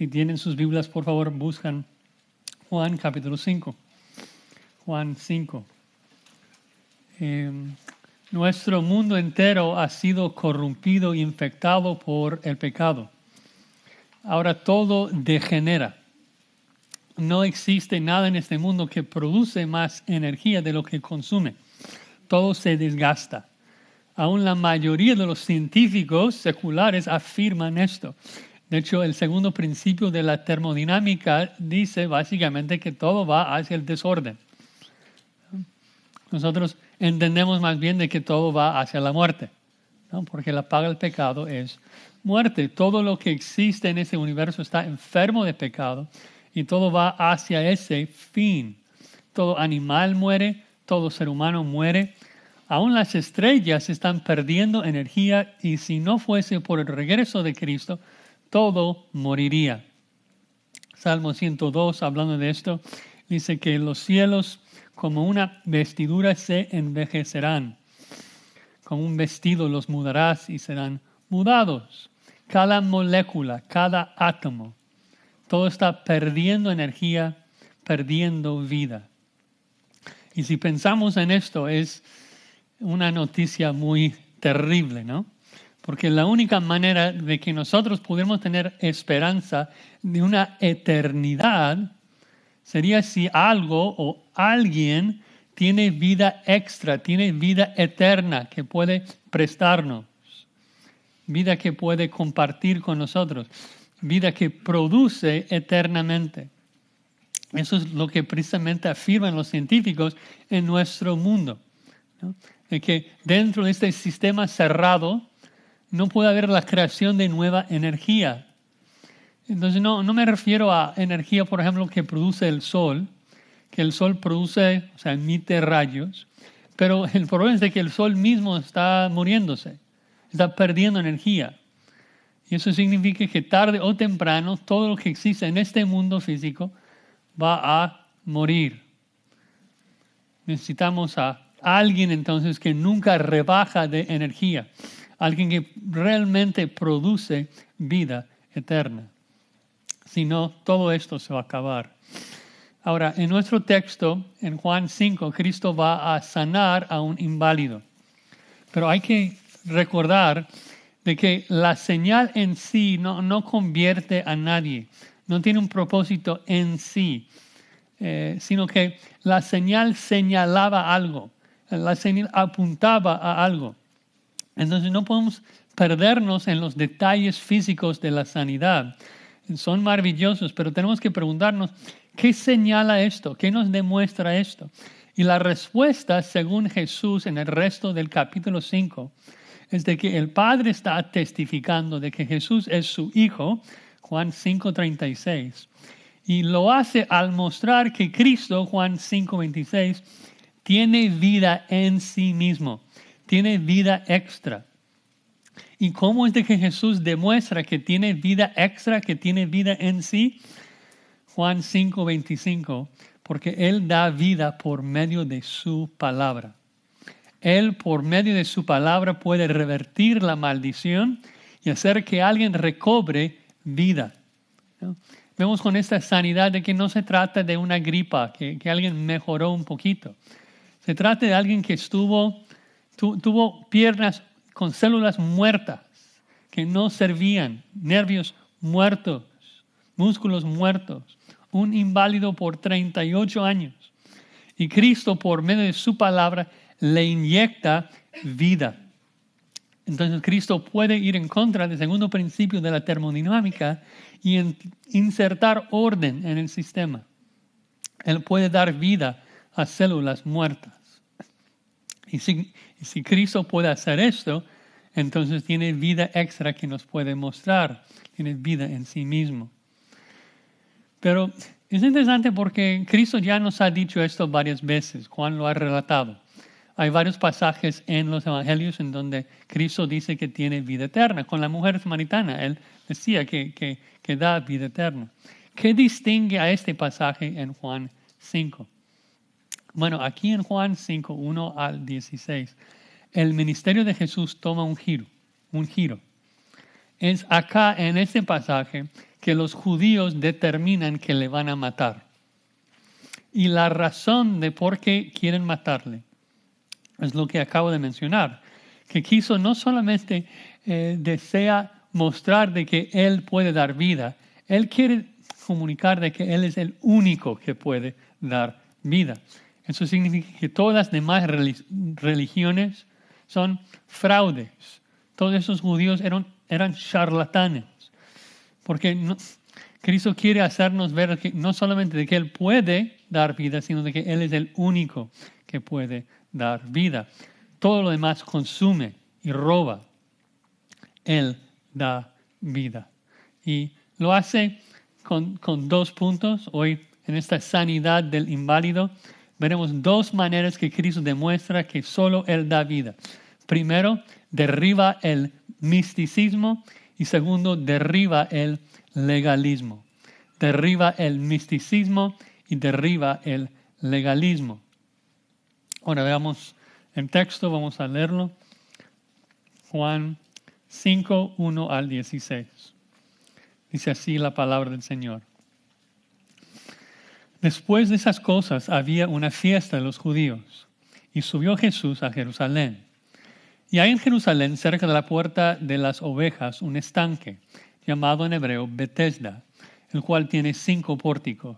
Si tienen sus Biblias, por favor, buscan Juan capítulo 5. Juan 5. Nuestro mundo entero ha sido corrompido e infectado por el pecado. Ahora todo degenera. No existe nada en este mundo que produce más energía de lo que consume. Todo se desgasta. Aún la mayoría de los científicos seculares afirman esto. De hecho, el segundo principio de la termodinámica dice básicamente que todo va hacia el desorden. Nosotros entendemos más bien de que todo va hacia la muerte, ¿no? Porque la paga del pecado es muerte. Todo lo que existe en ese universo está enfermo de pecado y todo va hacia ese fin. Todo animal muere, todo ser humano muere. Aún las estrellas están perdiendo energía y si no fuese por el regreso de Cristo, todo moriría. Salmo 102, hablando de esto, dice que los cielos como una vestidura se envejecerán. Como un vestido los mudarás y serán mudados. Cada molécula, cada átomo, todo está perdiendo energía, perdiendo vida. Y si pensamos en esto, es una noticia muy terrible, ¿no? Porque la única manera de que nosotros pudiéramos tener esperanza de una eternidad sería si algo o alguien tiene vida extra, tiene vida eterna que puede prestarnos, vida que puede compartir con nosotros, vida que produce eternamente. Eso es lo que precisamente afirman los científicos en nuestro mundo, ¿no? De que dentro de este sistema cerrado no puede haber la creación de nueva energía. Entonces no me refiero a energía, por ejemplo, que produce el sol, que el sol produce, o sea, emite rayos, pero el problema es de que el sol mismo está muriéndose, está perdiendo energía. Y eso significa que tarde o temprano todo lo que existe en este mundo físico va a morir. Necesitamos a alguien entonces que nunca rebaja de energía, alguien que realmente produce vida eterna. Si no, todo esto se va a acabar. Ahora, en nuestro texto, en Juan 5, Cristo va a sanar a un inválido. Pero hay que recordar de que la señal en sí no convierte a nadie, no tiene un propósito en sí, sino que la señal señalaba algo, la señal apuntaba a algo. Entonces no podemos perdernos en los detalles físicos de la sanidad. Son maravillosos, pero tenemos que preguntarnos, ¿qué señala esto? ¿Qué nos demuestra esto? Y la respuesta, según Jesús en el resto del capítulo 5, es de que el Padre está testificando de que Jesús es su Hijo, Juan 5:36, y lo hace al mostrar que Cristo, Juan 5:26, tiene vida en sí mismo, tiene vida extra. ¿Y cómo es de que Jesús demuestra que tiene vida extra, que tiene vida en sí? Juan 5:25, porque Él da vida por medio de su palabra. Él, por medio de su palabra, puede revertir la maldición y hacer que alguien recobre vida, ¿no? Vemos con esta sanidad de que no se trata de una gripa, que alguien mejoró un poquito. Se trata de alguien que tuvo piernas con células muertas, que no servían, nervios muertos, músculos muertos, un inválido por 38 años. Y Cristo, por medio de su palabra, le inyecta vida. Entonces Cristo puede ir en contra del segundo principio de la termodinámica y insertar orden en el sistema. Él puede dar vida a células muertas. Y si Cristo puede hacer esto, entonces tiene vida extra que nos puede mostrar. Tiene vida en sí mismo. Pero es interesante porque Cristo ya nos ha dicho esto varias veces. Juan lo ha relatado. Hay varios pasajes en los evangelios en donde Cristo dice que tiene vida eterna. Con la mujer samaritana, Él decía que da vida eterna. ¿Qué distingue a este pasaje en Juan 5? Bueno, aquí en Juan 5, 1 al 16, el ministerio de Jesús toma un giro. Es acá en este pasaje que los judíos determinan que le van a matar. Y la razón de por qué quieren matarle es lo que acabo de mencionar, que quiso no solamente desea mostrar de que Él puede dar vida, Él quiere comunicar de que Él es el único que puede dar vida. Eso significa que todas las demás religiones son fraudes. Todos esos judíos eran charlatanes. Porque Cristo quiere hacernos ver que no solamente de que Él puede dar vida, sino de que Él es el único que puede dar vida. Todo lo demás consume y roba. Él da vida. Y lo hace con 2 puntos. Hoy, en esta sanidad del inválido, veremos 2 maneras que Cristo demuestra que solo Él da vida. Primero, derriba el misticismo y segundo, derriba el legalismo. Derriba el misticismo y derriba el legalismo. Ahora veamos el texto, vamos a leerlo. Juan 5, 1 al 16. Dice así la palabra del Señor. Después de esas cosas había una fiesta de los judíos y subió Jesús a Jerusalén. Y hay en Jerusalén, cerca de la puerta de las ovejas, un estanque llamado en hebreo Betesda, el cual tiene 5 pórticos.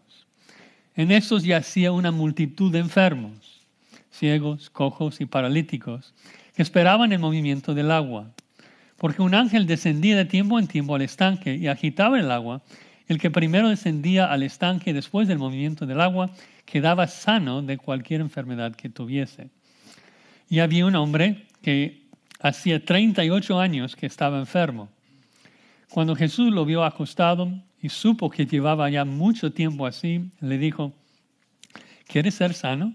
En estos yacía una multitud de enfermos, ciegos, cojos y paralíticos, que esperaban el movimiento del agua. Porque un ángel descendía de tiempo en tiempo al estanque y agitaba el agua. El que primero descendía al estanque después del movimiento del agua quedaba sano de cualquier enfermedad que tuviese. Y había un hombre que hacía 38 años que estaba enfermo. Cuando Jesús lo vio acostado y supo que llevaba ya mucho tiempo así, le dijo, ¿quieres ser sano?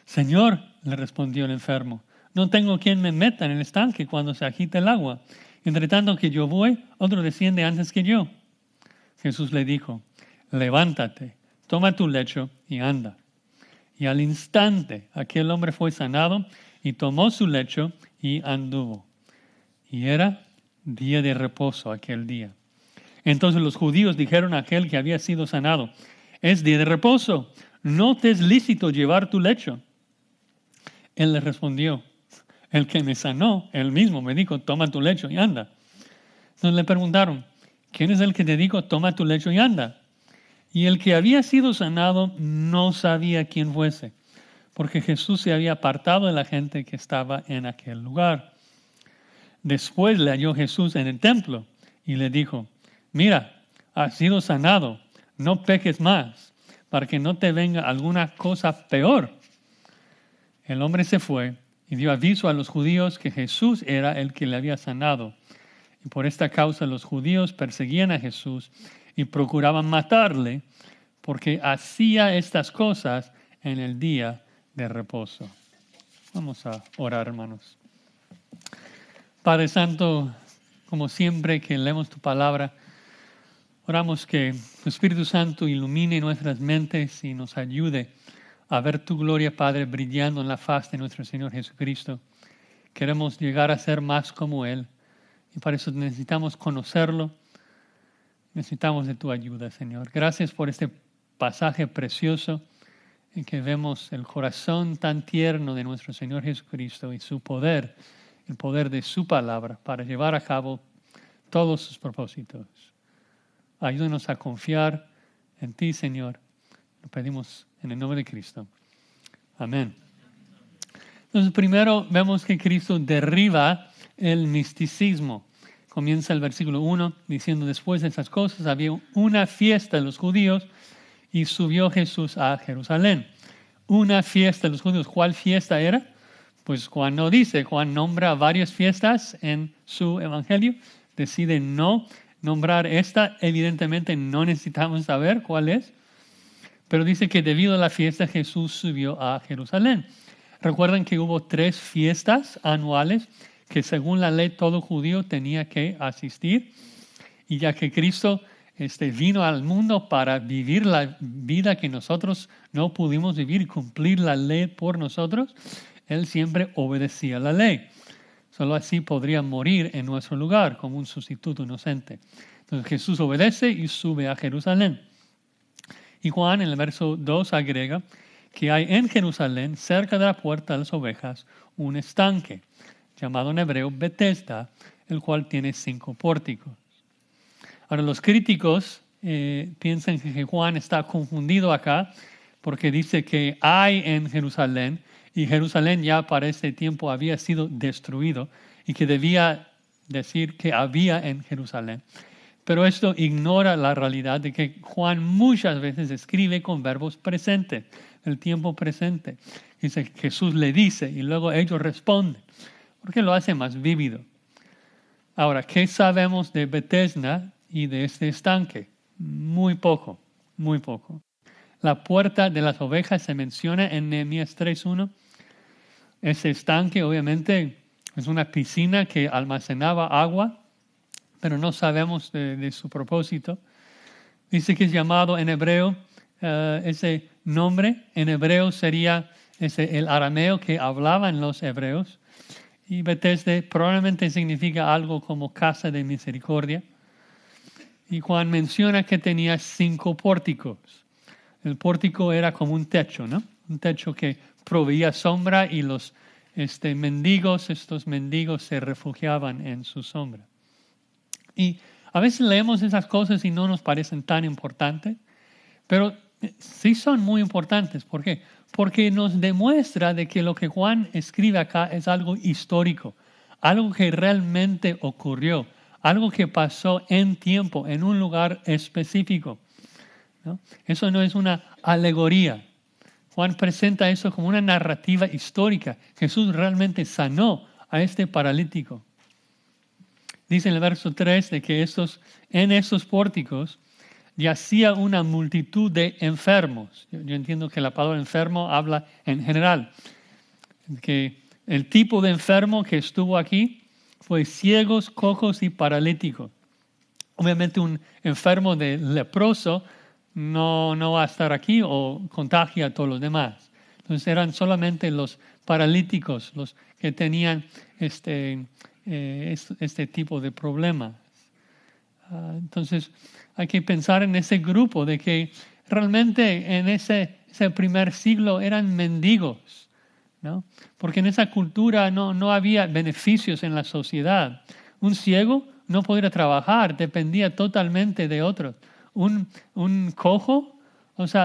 Señor, le respondió el enfermo, no tengo quien me meta en el estanque cuando se agita el agua. Entre tanto que yo voy, otro desciende antes que yo. Jesús le dijo, levántate, toma tu lecho y anda. Y al instante aquel hombre fue sanado y tomó su lecho y anduvo. Y era día de reposo aquel día. Entonces los judíos dijeron a aquel que había sido sanado, es día de reposo, no te es lícito llevar tu lecho. Él le respondió, el que me sanó, él mismo me dijo, toma tu lecho y anda. Entonces le preguntaron, ¿quién es el que te dijo, toma tu lecho y anda? Y el que había sido sanado no sabía quién fuese, porque Jesús se había apartado de la gente que estaba en aquel lugar. Después le halló Jesús en el templo y le dijo, mira, has sido sanado, no peques más, para que no te venga alguna cosa peor. El hombre se fue y dio aviso a los judíos que Jesús era el que le había sanado. Y por esta causa los judíos perseguían a Jesús y procuraban matarle, porque hacía estas cosas en el día de reposo. Vamos a orar, hermanos. Padre Santo, como siempre que leemos tu palabra, oramos que tu Espíritu Santo ilumine nuestras mentes y nos ayude a ver tu gloria, Padre, brillando en la faz de nuestro Señor Jesucristo. Queremos llegar a ser más como Él y para eso necesitamos conocerlo. Necesitamos de tu ayuda, Señor. Gracias por este pasaje precioso en que vemos el corazón tan tierno de nuestro Señor Jesucristo y su poder, el poder de su palabra para llevar a cabo todos sus propósitos. Ayúdanos a confiar en ti, Señor. Lo pedimos en el nombre de Cristo. Amén. Entonces, primero vemos que Cristo derriba el misticismo. Comienza el versículo 1 diciendo, después de esas cosas había una fiesta de los judíos y subió Jesús a Jerusalén. Una fiesta de los judíos. ¿Cuál fiesta era? Pues Juan no dice. Juan nombra varias fiestas en su evangelio. Decide no nombrar esta. Evidentemente no necesitamos saber cuál es. Pero dice que debido a la fiesta Jesús subió a Jerusalén. Recuerden que hubo 3 fiestas anuales que según la ley todo judío tenía que asistir. Y ya que Cristo vino al mundo para vivir la vida que nosotros no pudimos vivir y cumplir la ley por nosotros, Él siempre obedecía la ley. Solo así podría morir en nuestro lugar como un sustituto inocente. Entonces Jesús obedece y sube a Jerusalén. Y Juan en el verso 2 agrega que hay en Jerusalén, cerca de la puerta de las ovejas, un estanque, llamado en hebreo Betesda, el cual tiene 5 pórticos. Ahora los críticos piensan que Juan está confundido acá, porque dice que hay en Jerusalén, y Jerusalén ya para ese tiempo había sido destruido, y que debía decir que había en Jerusalén. Pero esto ignora la realidad de que Juan muchas veces escribe con verbos presentes, el tiempo presente. Dice, Jesús le dice y luego ellos responden, porque lo hace más vívido. Ahora, ¿qué sabemos de Betesda y de este estanque? Muy poco, muy poco. La puerta de las ovejas se menciona en Nehemías 3:1. Ese estanque obviamente es una piscina que almacenaba agua, pero no sabemos de su propósito. Dice que es llamado en hebreo, ese nombre en hebreo sería el arameo que hablaban los hebreos. Y Betesda probablemente significa algo como casa de misericordia. Y Juan menciona que tenía 5 pórticos. El pórtico era como un techo, ¿no? Un techo que proveía sombra y estos mendigos se refugiaban en su sombra. Y a veces leemos esas cosas y no nos parecen tan importantes, pero sí son muy importantes. ¿Por qué? Porque nos demuestra de que lo que Juan escribe acá es algo histórico, algo que realmente ocurrió, algo que pasó en tiempo, en un lugar específico, ¿no? Eso no es una alegoría. Juan presenta eso como una narrativa histórica. Jesús realmente sanó a este paralítico. Dice en el verso 3 de que en estos pórticos yacía una multitud de enfermos. Yo entiendo que la palabra enfermo habla en general. Que el tipo de enfermo que estuvo aquí fue ciegos, cojos y paralíticos. Obviamente un enfermo de leproso no va a estar aquí o contagia a todos los demás. Entonces eran solamente los paralíticos los que tenían este tipo de problemas. Entonces hay que pensar en ese grupo de que realmente en ese primer siglo eran mendigos, ¿no? Porque en esa cultura no había beneficios en la sociedad. Un ciego no podía trabajar, dependía totalmente de otros. Un cojo,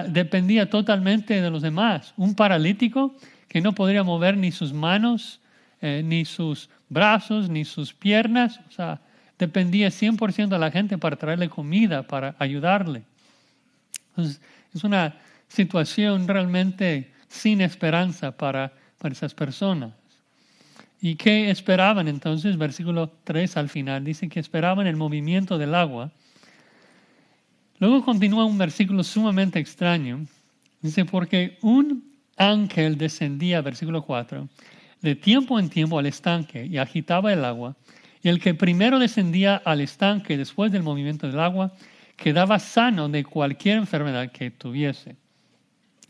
dependía totalmente de los demás. Un paralítico que no podría mover ni sus manos, ni sus brazos, ni sus piernas, dependía 100% de la gente para traerle comida, para ayudarle. Entonces, es una situación realmente sin esperanza para esas personas. ¿Y qué esperaban entonces? Versículo 3 al final dice que esperaban el movimiento del agua. Luego continúa un versículo sumamente extraño. Dice, porque un ángel descendía, versículo 4, de tiempo en tiempo al estanque y agitaba el agua. Y el que primero descendía al estanque después del movimiento del agua quedaba sano de cualquier enfermedad que tuviese.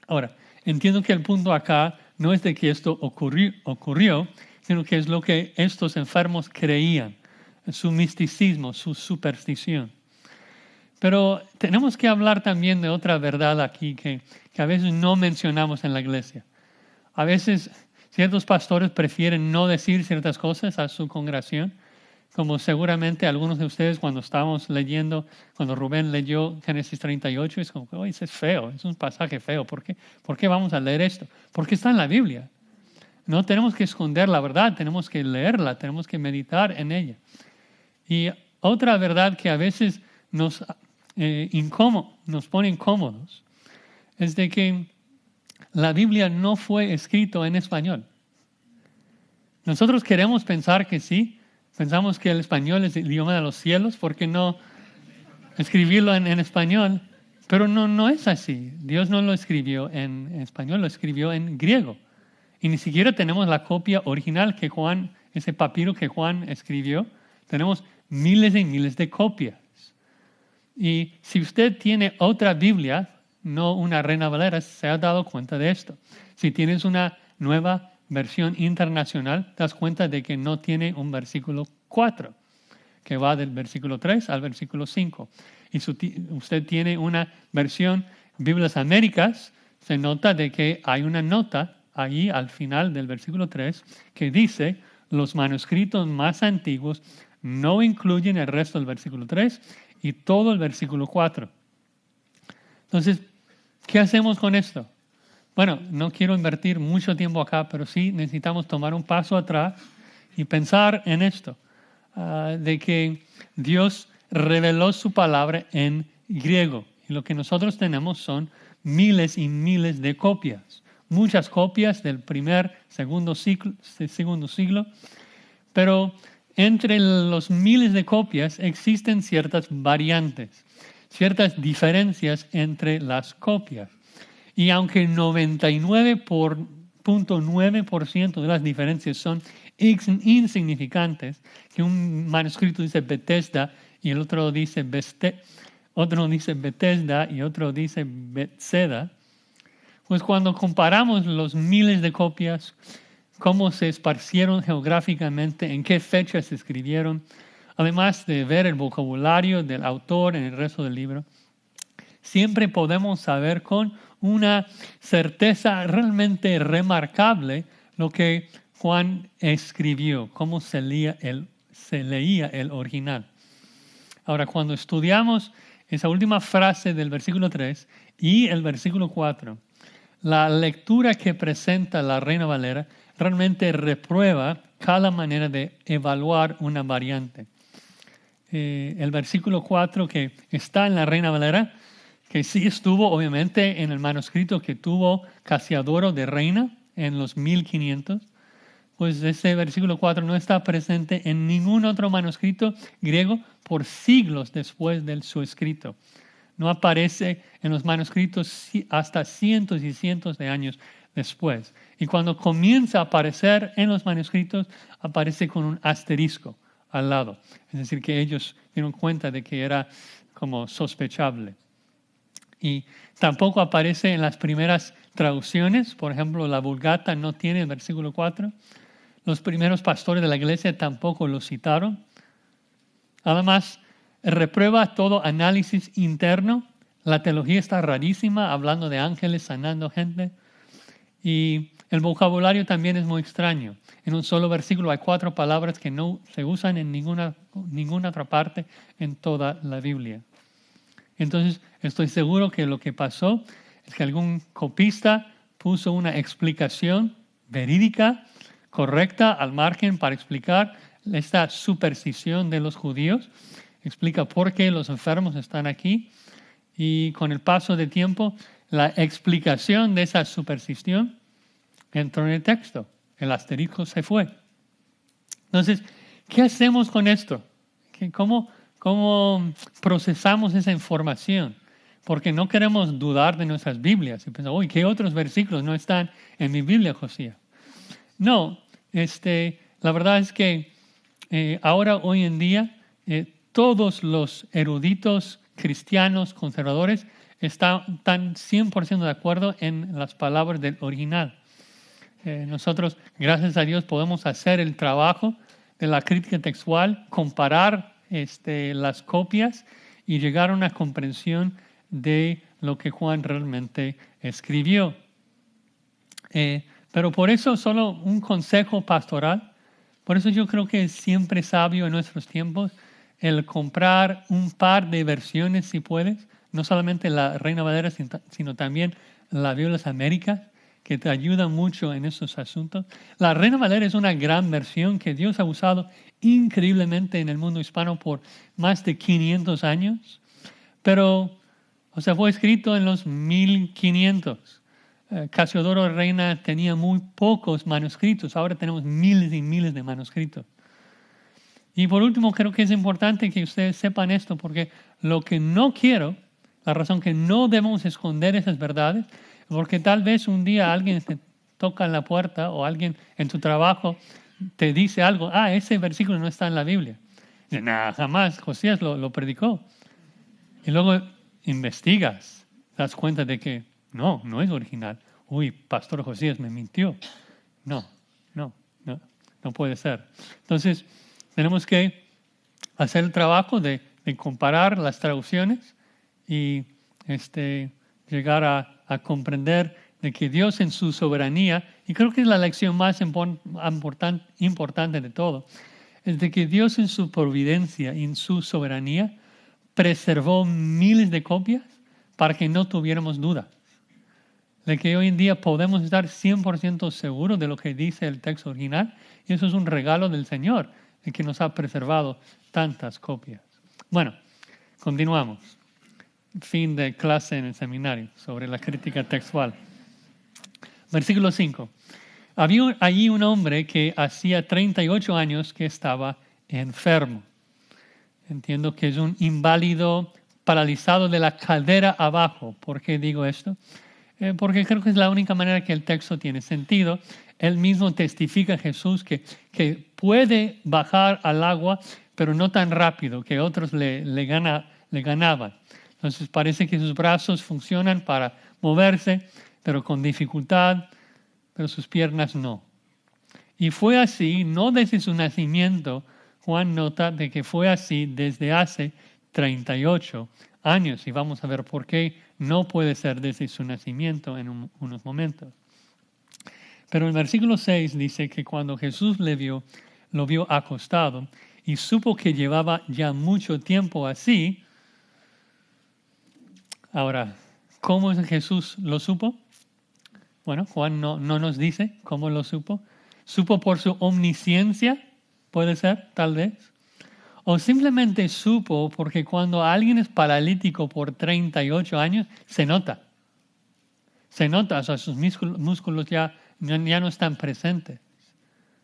Ahora, entiendo que el punto acá no es de que esto ocurrió, sino que es lo que estos enfermos creían, su misticismo, su superstición. Pero tenemos que hablar también de otra verdad aquí que a veces no mencionamos en la iglesia. A veces ciertos pastores prefieren no decir ciertas cosas a su congregación, como seguramente algunos de ustedes cuando estábamos leyendo, cuando Rubén leyó Génesis 38, es como, oye, eso es feo, es un pasaje feo, ¿por qué vamos a leer esto? Porque está en la Biblia. No tenemos que esconder la verdad, tenemos que leerla, tenemos que meditar en ella. Y otra verdad que a veces nos pone incómodos es de que la Biblia no fue escrito en español. Nosotros queremos pensar que sí, pensamos que el español es el idioma de los cielos, ¿por qué no escribirlo en español? Pero no es así. Dios no lo escribió en español, lo escribió en griego. Y ni siquiera tenemos la copia original que ese papiro que Juan escribió. Tenemos miles y miles de copias. Y si usted tiene otra Biblia, no una Reina Valera, se ha dado cuenta de esto. Si tienes una nueva versión internacional, te das cuenta de que no tiene un versículo 4, que va del versículo 3 al versículo 5. Y usted tiene una versión Biblias Américas, se nota de que hay una nota ahí al final del versículo 3 que dice: los manuscritos más antiguos no incluyen el resto del versículo 3 y todo el versículo 4. Entonces, ¿qué hacemos con esto? Bueno, no quiero invertir mucho tiempo acá, pero sí necesitamos tomar un paso atrás y pensar en esto, de que Dios reveló su palabra en griego. Y lo que nosotros tenemos son miles y miles de copias. Muchas copias del segundo siglo. Pero entre los miles de copias existen ciertas variantes, ciertas diferencias entre las copias. Y aunque 99.9% de las diferencias son insignificantes, que un manuscrito dice Bethesda y el otro dice Bethesda y otro dice Bethseda, pues cuando comparamos los miles de copias, cómo se esparcieron geográficamente, en qué fechas se escribieron, además de ver el vocabulario del autor en el resto del libro, siempre podemos saber con una certeza realmente remarcable lo que Juan escribió, cómo se leía el original. Ahora, cuando estudiamos esa última frase del versículo 3 y el versículo 4, la lectura que presenta la Reina Valera realmente reprueba cada manera de evaluar una variante. El versículo 4 que está en la Reina Valera, que sí estuvo obviamente en el manuscrito que tuvo Casiodoro de Reina en los 1500, pues ese versículo 4 no está presente en ningún otro manuscrito griego por siglos después de su escrito. No aparece en los manuscritos hasta cientos y cientos de años después. Y cuando comienza a aparecer en los manuscritos, aparece con un asterisco al lado. Es decir, que ellos dieron cuenta de que era como sospechable. Y tampoco aparece en las primeras traducciones. Por ejemplo, la Vulgata no tiene el versículo 4. Los primeros pastores de la iglesia tampoco lo citaron. Además, reprueba todo análisis interno. La teología está rarísima, hablando de ángeles sanando gente. Y el vocabulario también es muy extraño. En un solo versículo hay 4 palabras que no se usan en ninguna otra parte en toda la Biblia. Entonces, estoy seguro que lo que pasó es que algún copista puso una explicación verídica, correcta, al margen para explicar esta superstición de los judíos. Explica por qué los enfermos están aquí. Y con el paso del tiempo, la explicación de esa superstición entró en el texto. El asterisco se fue. Entonces, ¿qué hacemos con esto? ¿Cómo procesamos esa información? Porque no queremos dudar de nuestras Biblias y pensar, uy, ¿qué otros versículos no están en mi Biblia, Josías? No, la verdad es que ahora, hoy en día, todos los eruditos cristianos conservadores están 100% de acuerdo en las palabras del original. Nosotros, gracias a Dios, podemos hacer el trabajo de la crítica textual, comparar las copias y llegar a una comprensión de lo que Juan realmente escribió. Pero por eso solo un consejo pastoral. Por eso yo creo que es siempre sabio en nuestros tiempos el comprar un par de versiones si puedes, no solamente la Reina Valera, sino también la Biblias Américas, que te ayuda mucho en esos asuntos. La Reina Valera es una gran versión que Dios ha usado increíblemente en el mundo hispano por más de 500 años, pero fue escrito en los 1500. Casiodoro de Reina tenía muy pocos manuscritos, ahora tenemos miles y miles de manuscritos. Y por último, creo que es importante que ustedes sepan esto, porque lo que no quiero, la razón que no debemos esconder esas verdades, porque tal vez un día alguien te toca en la puerta o alguien en tu trabajo te dice algo, ese versículo no está en la Biblia. Dice, nada, jamás, Josías lo predicó. Y luego investigas, te das cuenta de que no es original. Uy, Pastor Josías me mintió. No puede ser. Entonces, tenemos que hacer el trabajo de comparar las traducciones y llegar a comprender de que Dios en su soberanía, y creo que es la lección más importante de todo, es de que Dios en su providencia y en su soberanía preservó miles de copias para que no tuviéramos duda. De que hoy en día podemos estar 100% seguros de lo que dice el texto original, y eso es un regalo del Señor, de que nos ha preservado tantas copias. Bueno, continuamos. Fin de clase en el seminario sobre la crítica textual. Versículo 5. Había allí un hombre que hacía 38 años que estaba enfermo. Entiendo que es un inválido paralizado de la cadera abajo. ¿Por qué digo esto? Porque creo que es la única manera que el texto tiene sentido. Él mismo testifica a Jesús que puede bajar al agua, pero no tan rápido, que otros le ganaban. Entonces parece que sus brazos funcionan para moverse, pero con dificultad, pero sus piernas no. Y fue así, no desde su nacimiento. Juan nota de que fue así desde hace 38 años. Y vamos a ver por qué no puede ser desde su nacimiento en unos momentos. Pero el versículo 6 dice que cuando Jesús lo vio acostado y supo que llevaba ya mucho tiempo así. Ahora, ¿cómo Jesús lo supo? Bueno, Juan no nos dice cómo lo supo. ¿Supo por su omnisciencia? Puede ser, tal vez. O simplemente supo porque cuando alguien es paralítico por 38 años, se nota. Se nota, o sea, sus músculos ya no están presentes.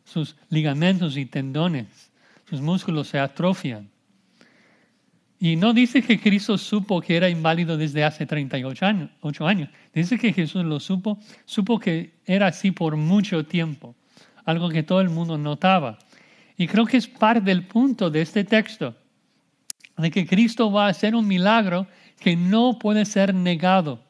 Sus ligamentos y tendones, sus músculos se atrofian. Y no dice que Cristo supo que era inválido desde hace 38 años. Dice que Jesús lo supo que era así por mucho tiempo. Algo que todo el mundo notaba. Y creo que es parte del punto de este texto. De que Cristo va a hacer un milagro que no puede ser negado.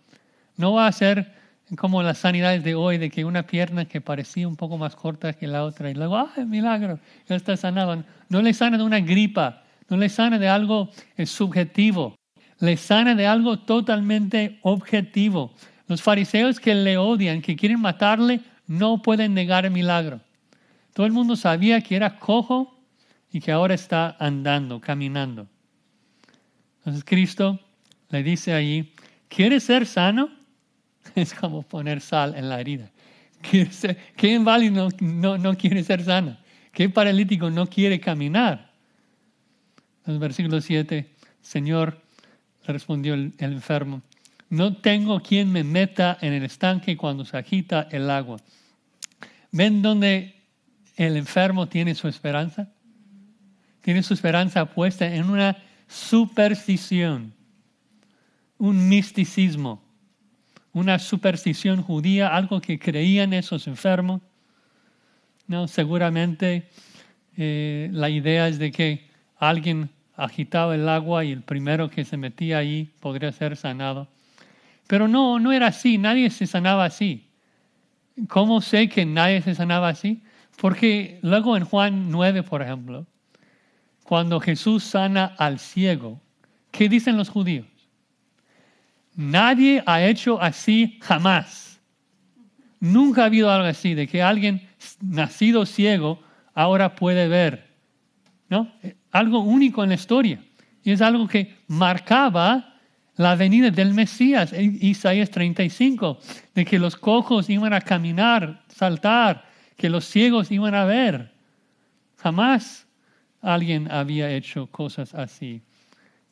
No va a ser como las sanidades de hoy, de que una pierna que parecía un poco más corta que la otra. Y luego, milagro, ya está sanado. No le sana de una gripa. No le sana de algo subjetivo, le sana de algo totalmente objetivo. Los fariseos que le odian, que quieren matarle, no pueden negar el milagro. Todo el mundo sabía que era cojo y que ahora está andando, caminando. Entonces Cristo le dice ahí, ¿quieres ser sano? Es como poner sal en la herida. ¿Qué inválido no quiere ser sano? ¿Qué paralítico no quiere caminar? En el versículo 7, Señor, le respondió el enfermo, no tengo quien me meta en el estanque cuando se agita el agua. ¿Ven dónde el enfermo tiene su esperanza? Tiene su esperanza puesta en una superstición, un misticismo, una superstición judía, algo que creían esos enfermos. No, seguramente la idea es de que alguien agitaba el agua y el primero que se metía ahí podría ser sanado. Pero no era así, nadie se sanaba así. ¿Cómo sé que nadie se sanaba así? Porque luego en Juan 9, por ejemplo, cuando Jesús sana al ciego, ¿qué dicen los judíos? Nadie ha hecho así jamás. Nunca ha habido algo así, de que alguien nacido ciego ahora puede ver. ¿No? Algo único en la historia. Y es algo que marcaba la venida del Mesías. Isaías 35, de que los cojos iban a caminar, saltar, que los ciegos iban a ver. Jamás alguien había hecho cosas así.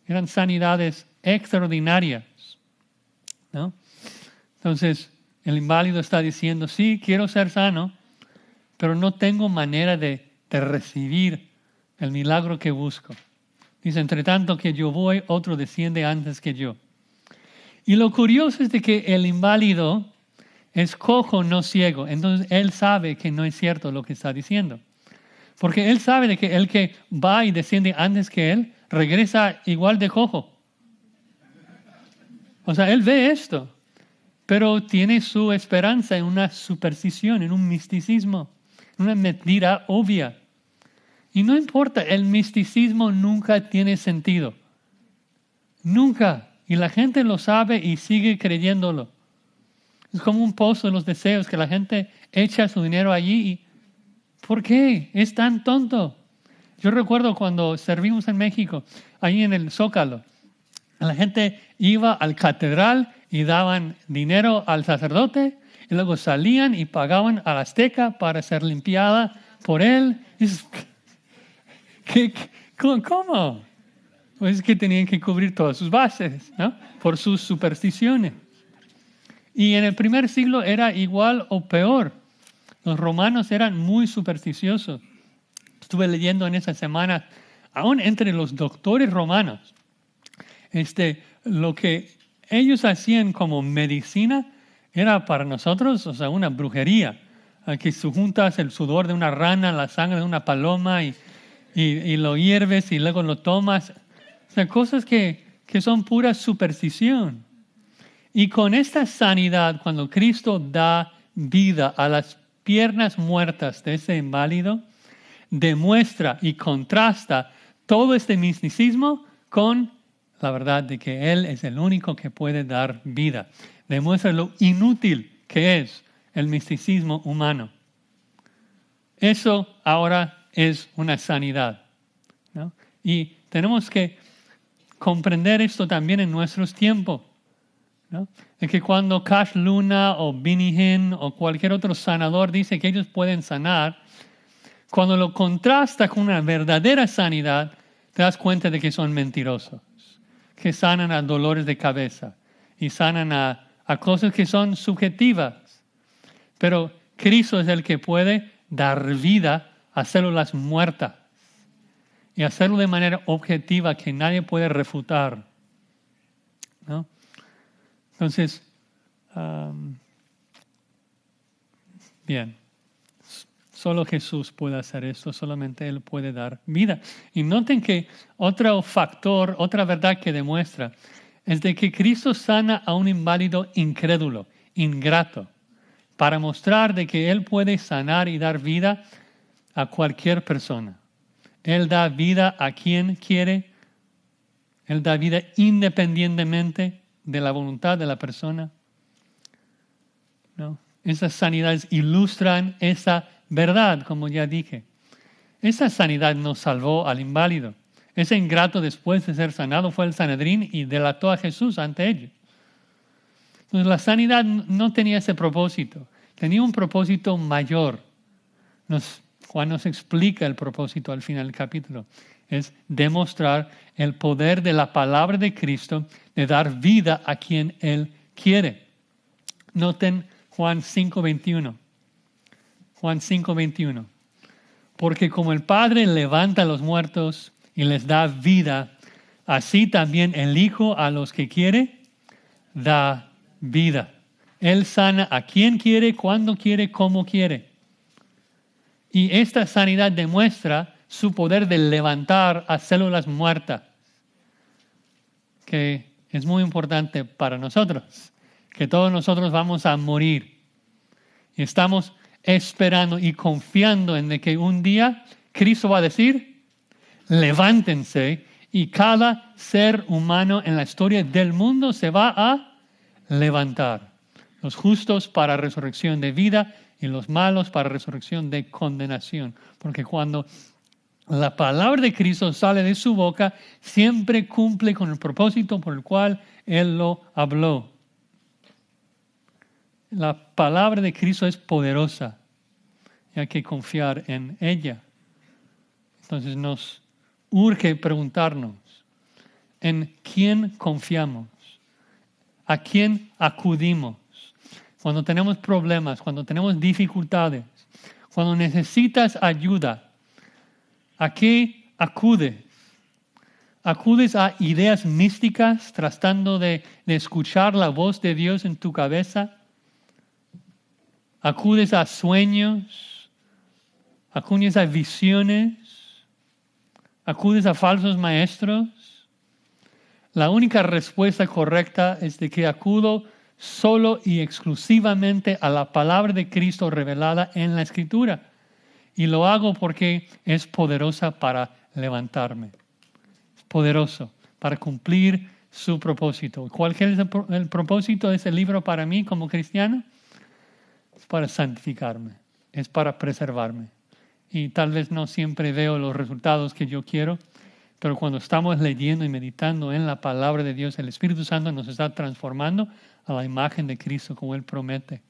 Eran sanidades extraordinarias, ¿no? Entonces, el inválido está diciendo, sí, quiero ser sano, pero no tengo manera de recibir el milagro que busco. Dice, entre tanto que yo voy, otro desciende antes que yo. Y lo curioso es de que el inválido es cojo, no ciego. Entonces, él sabe que no es cierto lo que está diciendo. Porque él sabe de que el que va y desciende antes que él, regresa igual de cojo. O sea, él ve esto, pero tiene su esperanza en una superstición, en un misticismo, en una mentira obvia. Y no importa, el misticismo nunca tiene sentido. Nunca. Y la gente lo sabe y sigue creyéndolo. Es como un pozo de los deseos que la gente echa su dinero allí. Y ¿por qué? Es tan tonto. Yo recuerdo cuando servimos en México, ahí en el Zócalo, la gente iba al catedral y daban dinero al sacerdote y luego salían y pagaban a la Azteca para ser limpiada por él. ¿Cómo? Pues es que tenían que cubrir todas sus bases, ¿no? Por sus supersticiones. Y en el primer siglo era igual o peor. Los romanos eran muy supersticiosos. Estuve leyendo en esa semana, aún entre los doctores romanos, lo que ellos hacían como medicina era para nosotros, o sea, una brujería. Que juntas el sudor de una rana, la sangre de una paloma y lo hierves y luego lo tomas. O sea, cosas que son pura superstición. Y con esta sanidad, cuando Cristo da vida a las piernas muertas de ese inválido, demuestra y contrasta todo este misticismo con la verdad de que Él es el único que puede dar vida. Demuestra lo inútil que es el misticismo humano. Eso ahora es una sanidad, ¿no? Y tenemos que comprender esto también en nuestros tiempos, ¿no? Es que cuando Cash Luna o Benny Hinn o cualquier otro sanador dice que ellos pueden sanar, cuando lo contrasta con una verdadera sanidad, te das cuenta de que son mentirosos, que sanan a dolores de cabeza y sanan a cosas que son subjetivas. Pero Cristo es el que puede dar vida a células muertas y hacerlo de manera objetiva que nadie puede refutar, ¿no? Entonces, bien, solo Jesús puede hacer esto, solamente Él puede dar vida. Y noten que otro factor, otra verdad que demuestra, es de que Cristo sana a un inválido incrédulo, ingrato, para mostrar de que Él puede sanar y dar vida a cualquier persona. Él da vida a quien quiere, Él da vida independientemente de la voluntad de la persona, ¿no? Esas sanidades ilustran esa verdad, como ya dije. Esa sanidad no salvó al inválido. Ese ingrato, después de ser sanado, fue el Sanedrín y delató a Jesús ante ellos. Entonces, la sanidad no tenía ese propósito. Tenía un propósito mayor. Juan nos explica el propósito al final del capítulo. Es demostrar el poder de la palabra de Cristo de dar vida a quien Él quiere. Noten Juan 5:21. Juan 5:21. Porque como el Padre levanta a los muertos y les da vida, así también el Hijo a los que quiere da vida. Él sana a quien quiere, cuando quiere, como quiere. Y esta sanidad demuestra su poder de levantar a células muertas, que es muy importante para nosotros, que todos nosotros vamos a morir. Y estamos esperando y confiando en que un día Cristo va a decir, levántense, y cada ser humano en la historia del mundo se va a levantar. Los justos para resurrección de vida y los malos para resurrección de condenación. Porque cuando la palabra de Cristo sale de su boca, siempre cumple con el propósito por el cual Él lo habló. La palabra de Cristo es poderosa y hay que confiar en ella. Entonces nos urge preguntarnos, ¿en quién confiamos? ¿A quién acudimos? Cuando tenemos problemas, cuando tenemos dificultades, cuando necesitas ayuda, ¿a qué acudes? ¿Acudes a ideas místicas tratando de escuchar la voz de Dios en tu cabeza? ¿Acudes a sueños? ¿Acudes a visiones? ¿Acudes a falsos maestros? La única respuesta correcta es de que acudo solo y exclusivamente a la palabra de Cristo revelada en la Escritura. Y lo hago porque es poderosa para levantarme. Es poderoso para cumplir su propósito. ¿Cuál es el propósito de ese libro para mí como cristiano? Es para santificarme, es para preservarme. Y tal vez no siempre veo los resultados que yo quiero, pero cuando estamos leyendo y meditando en la palabra de Dios, el Espíritu Santo nos está transformando a la imagen de Cristo como Él promete.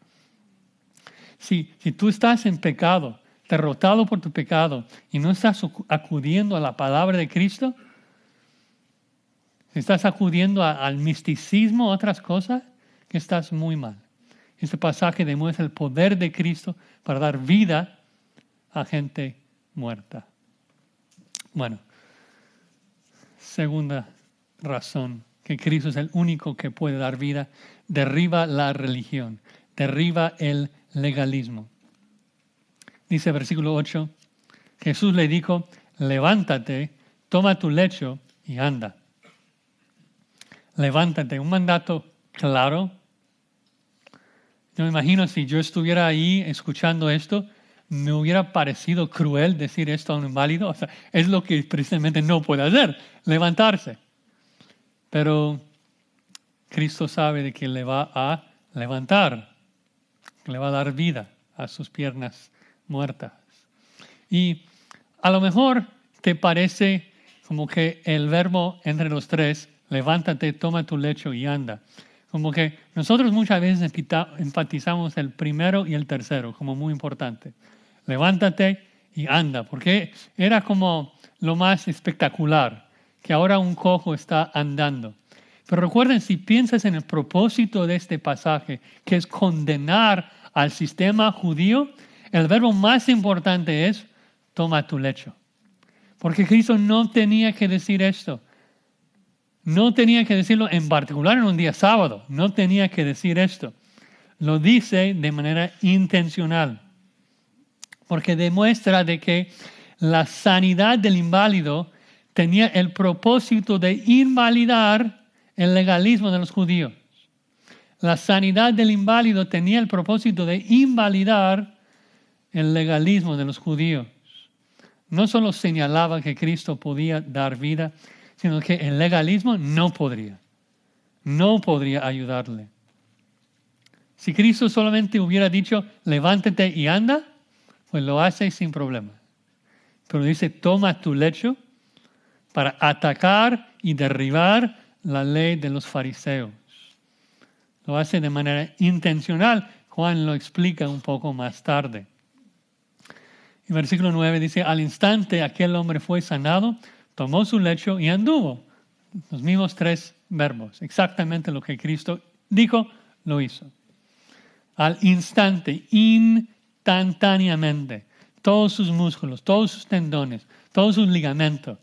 Si tú estás en pecado, derrotado por tu pecado, y no estás acudiendo a la palabra de Cristo, si estás acudiendo al misticismo, otras cosas, que estás muy mal. Este pasaje demuestra el poder de Cristo para dar vida a gente muerta. Bueno, segunda razón, que Cristo es el único que puede dar vida, derriba la religión, derriba el legalismo. Dice versículo 8, Jesús le dijo, levántate, toma tu lecho y anda. Levántate, un mandato claro. Yo me imagino si yo estuviera ahí escuchando esto, me hubiera parecido cruel decir esto a un inválido. O sea, es lo que precisamente no puede hacer, levantarse. Pero Cristo sabe de que le va a levantar, que le va a dar vida a sus piernas muertas. Y a lo mejor te parece como que el verbo entre los tres, levántate, toma tu lecho y anda. Como que nosotros muchas veces enfatizamos el primero y el tercero como muy importante. Levántate y anda, porque era como lo más espectacular, que ahora un cojo está andando. Pero recuerden, si piensas en el propósito de este pasaje, que es condenar al sistema judío, el verbo más importante es toma tu lecho. Porque Cristo no tenía que decir esto. No tenía que decirlo en particular en un día sábado. No tenía que decir esto. Lo dice de manera intencional. Porque demuestra de que la sanidad del inválido tenía el propósito de invalidar el legalismo de los judíos. La sanidad del inválido tenía el propósito de invalidar el legalismo de los judíos. No solo señalaba que Cristo podía dar vida, sino que el legalismo no podría ayudarle. Si Cristo solamente hubiera dicho, levántate y anda, pues lo hace sin problema. Pero dice, toma tu lecho para atacar y derribar la ley de los fariseos. Lo hace de manera intencional. Juan lo explica un poco más tarde. En versículo 9 dice, al instante aquel hombre fue sanado, tomó su lecho y anduvo. Los mismos tres verbos. Exactamente lo que Cristo dijo, lo hizo. Al instante, instantáneamente, todos sus músculos, todos sus tendones, todos sus ligamentos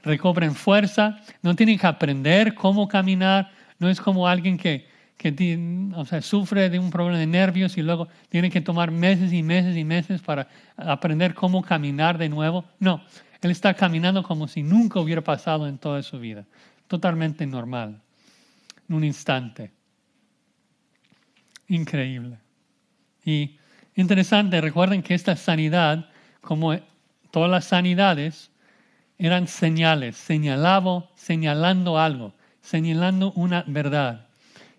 recobran fuerza. No tienen que aprender cómo caminar. No es como alguien que sufre de un problema de nervios y luego tiene que tomar meses y meses y meses para aprender cómo caminar de nuevo. No, él está caminando como si nunca hubiera pasado en toda su vida. Totalmente normal, en un instante. Increíble. Y interesante, recuerden que esta sanidad, como todas las sanidades, eran señales, señalando algo, señalando una verdad.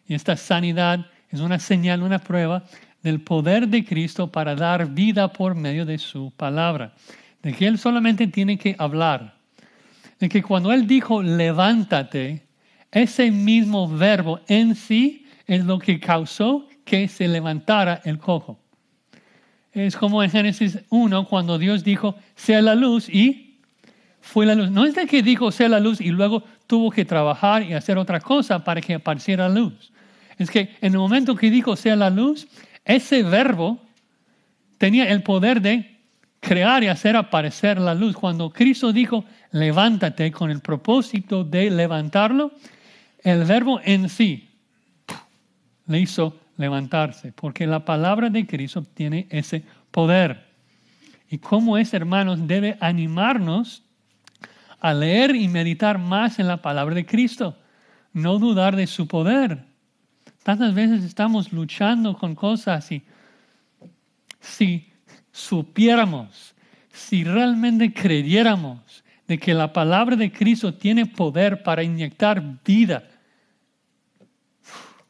Y esta sanidad es una señal, una prueba del poder de Cristo para dar vida por medio de su palabra. De que Él solamente tiene que hablar. De que cuando Él dijo levántate, ese mismo verbo en sí es lo que causó que se levantara el cojo. Es como en Génesis 1 cuando Dios dijo sea la luz y fue la luz. No es de que dijo sea la luz y luego tuvo que trabajar y hacer otra cosa para que apareciera luz. Es que en el momento que dijo sea la luz, ese verbo tenía el poder de crear y hacer aparecer la luz. Cuando Cristo dijo levántate con el propósito de levantarlo, el verbo en sí le hizo levantarse, porque la palabra de Cristo tiene ese poder. Y como es, hermanos, debe animarnos a leer y meditar más en la palabra de Cristo. No dudar de su poder. Tantas veces estamos luchando con cosas y si supiéramos si realmente creyéramos de que la palabra de Cristo tiene poder para inyectar vida,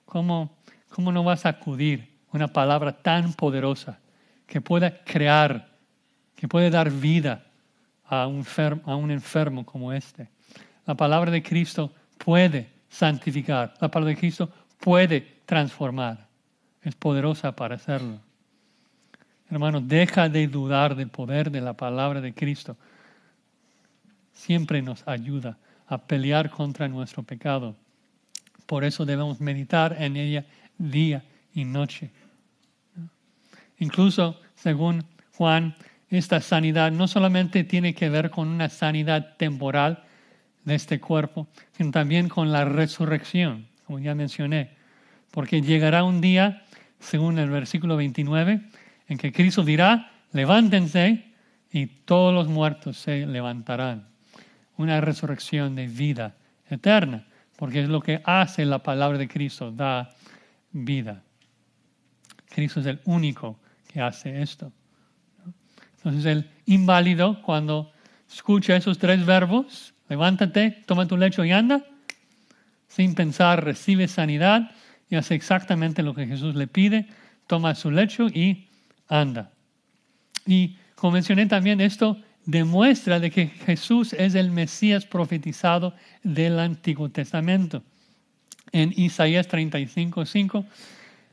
¿cómo no vas a acudir una palabra tan poderosa que pueda crear, que puede dar vida a un enfermo como este? La palabra de Cristo puede santificar. La palabra de Cristo puede transformar. Es poderosa para hacerlo. Hermano, deja de dudar del poder de la palabra de Cristo. Siempre nos ayuda a pelear contra nuestro pecado. Por eso debemos meditar en ella día y noche. Incluso, según Juan, esta sanidad no solamente tiene que ver con una sanidad temporal de este cuerpo, sino también con la resurrección, como ya mencioné. Porque llegará un día, según el versículo 29, en que Cristo dirá, levántense, y todos los muertos se levantarán. Una resurrección de vida eterna, porque es lo que hace la palabra de Cristo, da vida. Cristo es el único que hace esto. Entonces el inválido, cuando escucha esos 3 verbos, levántate, toma tu lecho y anda, sin pensar recibe sanidad y hace exactamente lo que Jesús le pide, toma su lecho y anda. Y como mencioné también, esto demuestra de que Jesús es el Mesías profetizado del Antiguo Testamento. En Isaías 35:5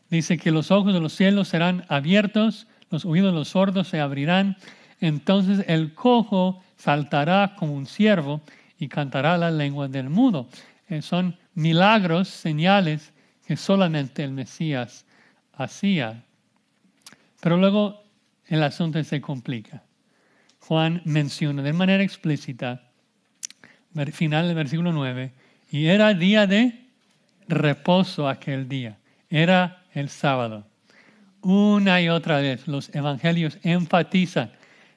dice que los ojos de los cielos serán abiertos, los oídos de los sordos se abrirán, entonces el cojo saltará como un ciervo y cantará la lengua del mudo. Son milagros, señales que solamente el Mesías hacía. Pero luego el asunto se complica. Juan menciona de manera explícita, final del versículo 9, y era día de reposo aquel día. Era el sábado. Una y otra vez los evangelios enfatizan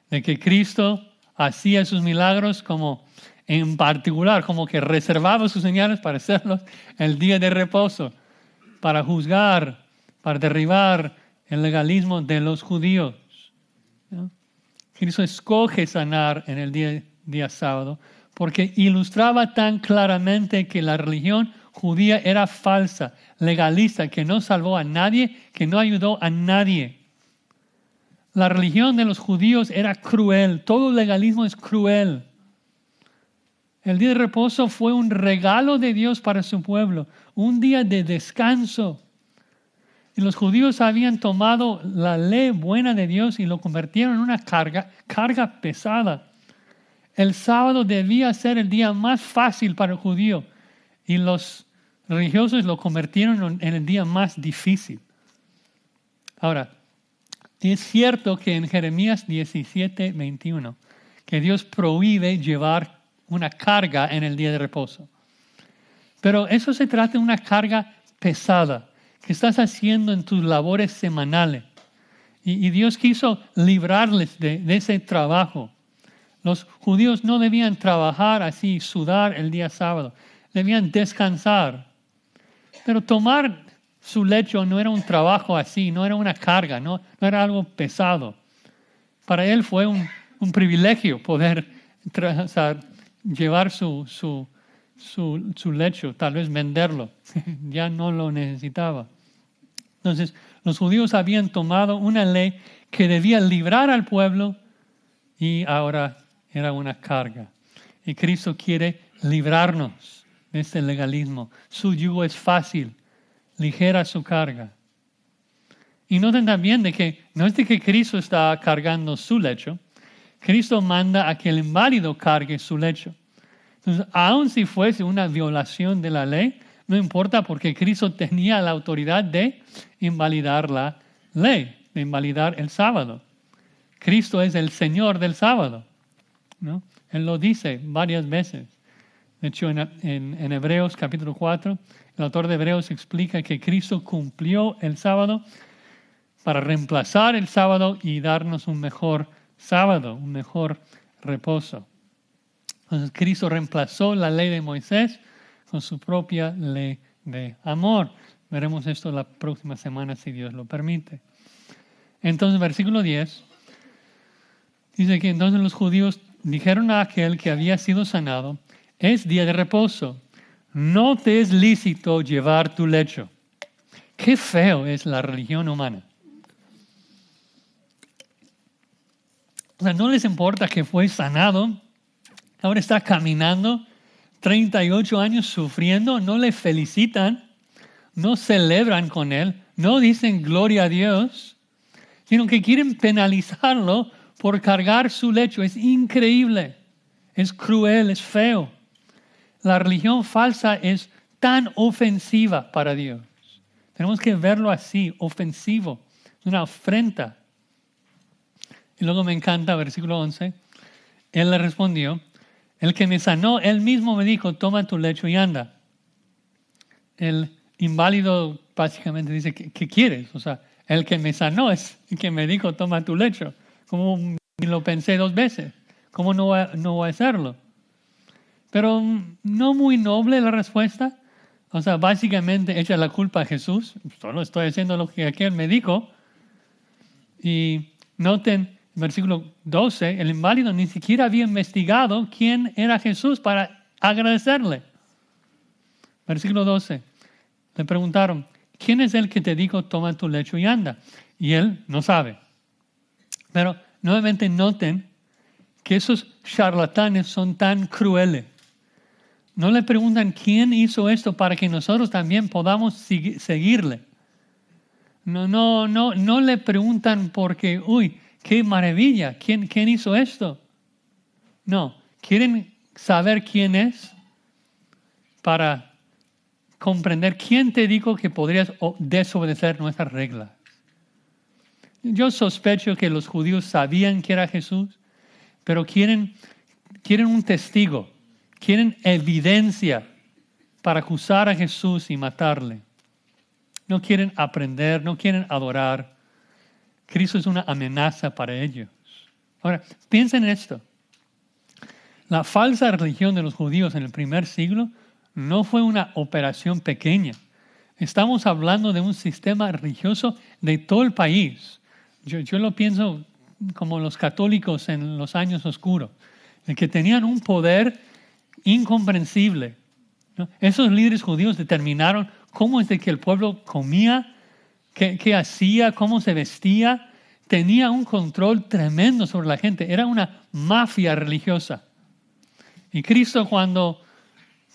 de que Cristo hacía sus milagros como en particular, como que reservaba sus señales para hacerlos el día de reposo, para juzgar, para derribar el legalismo de los judíos. ¿No? Cristo escoge sanar en el día sábado porque ilustraba tan claramente que la religión judía era falsa, legalista, que no salvó a nadie, que no ayudó a nadie. La religión de los judíos era cruel, todo legalismo es cruel. El día de reposo fue un regalo de Dios para su pueblo, un día de descanso. Y los judíos habían tomado la ley buena de Dios y lo convirtieron en una carga pesada. El sábado debía ser el día más fácil para el judío y los religiosos lo convirtieron en el día más difícil. Ahora, es cierto que en Jeremías 17:21 que Dios prohíbe llevar una carga en el día de reposo. Pero eso se trata de una carga pesada que estás haciendo en tus labores semanales. Y Dios quiso librarles de ese trabajo. Los judíos no debían trabajar así, sudar el día sábado. Debían descansar. Pero tomar su lecho no era un trabajo así, no era una carga, no era algo pesado. Para él fue un privilegio poder llevar su lecho, tal vez venderlo. Ya no lo necesitaba. Entonces, los judíos habían tomado una ley que debía librar al pueblo y ahora era una carga. Y Cristo quiere librarnos de este legalismo. Su yugo es fácil, ligera su carga. Y noten también de que no es de que Cristo está cargando su lecho. Cristo manda a que el inválido cargue su lecho. Entonces, aun si fuese una violación de la ley, no importa porque Cristo tenía la autoridad de invalidar la ley, de invalidar el sábado. Cristo es el Señor del sábado, ¿no? Él lo dice varias veces. De hecho, en Hebreos capítulo 4, el autor de Hebreos explica que Cristo cumplió el sábado para reemplazar el sábado y darnos un mejor sábado, un mejor reposo. Entonces, Cristo reemplazó la ley de Moisés con su propia ley de amor. Veremos esto la próxima semana, si Dios lo permite. Entonces, versículo 10 Dice que entonces los judíos dijeron a aquel que había sido sanado, es día de reposo, no te es lícito llevar tu lecho. Qué feo es la religión humana. O sea, no les importa que fue sanado, ahora está caminando, 38 años sufriendo, no le felicitan, no celebran con él, no dicen gloria a Dios, sino que quieren penalizarlo por cargar su lecho. Es increíble, es cruel, es feo. La religión falsa es tan ofensiva para Dios. Tenemos que verlo así, ofensivo, una afrenta. Y luego me encanta, versículo 11, él le respondió, el que me sanó, él mismo me dijo, toma tu lecho y anda. El inválido básicamente dice, ¿qué quieres? O sea, el que me sanó es el que me dijo, toma tu lecho. Como lo pensé 2 veces, ¿cómo no voy a hacerlo? Pero no muy noble la respuesta. O sea, básicamente echa la culpa a Jesús. Solo estoy haciendo lo que aquel me dijo. Y noten, versículo 12, el inválido ni siquiera había investigado quién era Jesús para agradecerle. Versículo 12, le preguntaron, ¿quién es el que te dijo, toma tu lecho y anda? Y él no sabe. Pero nuevamente noten que esos charlatanes son tan crueles. No le preguntan quién hizo esto para que nosotros también podamos seguirle. No le preguntan porque, uy, qué maravilla, ¿quién hizo esto? No, quieren saber quién es para comprender quién te dijo que podrías desobedecer nuestras reglas. Yo sospecho que los judíos sabían que era Jesús, pero quieren un testigo, quieren evidencia para acusar a Jesús y matarle. No quieren aprender, no quieren adorar. Cristo es una amenaza para ellos. Ahora, piensen en esto. La falsa religión de los judíos en el primer siglo no fue una operación pequeña. Estamos hablando de un sistema religioso de todo el país. Yo lo pienso como los católicos en los años oscuros, de que tenían un poder incomprensible, ¿no? Esos líderes judíos determinaron cómo es de que el pueblo comía, qué hacía, cómo se vestía. Tenía un control tremendo sobre la gente. Era una mafia religiosa. Y Cristo, cuando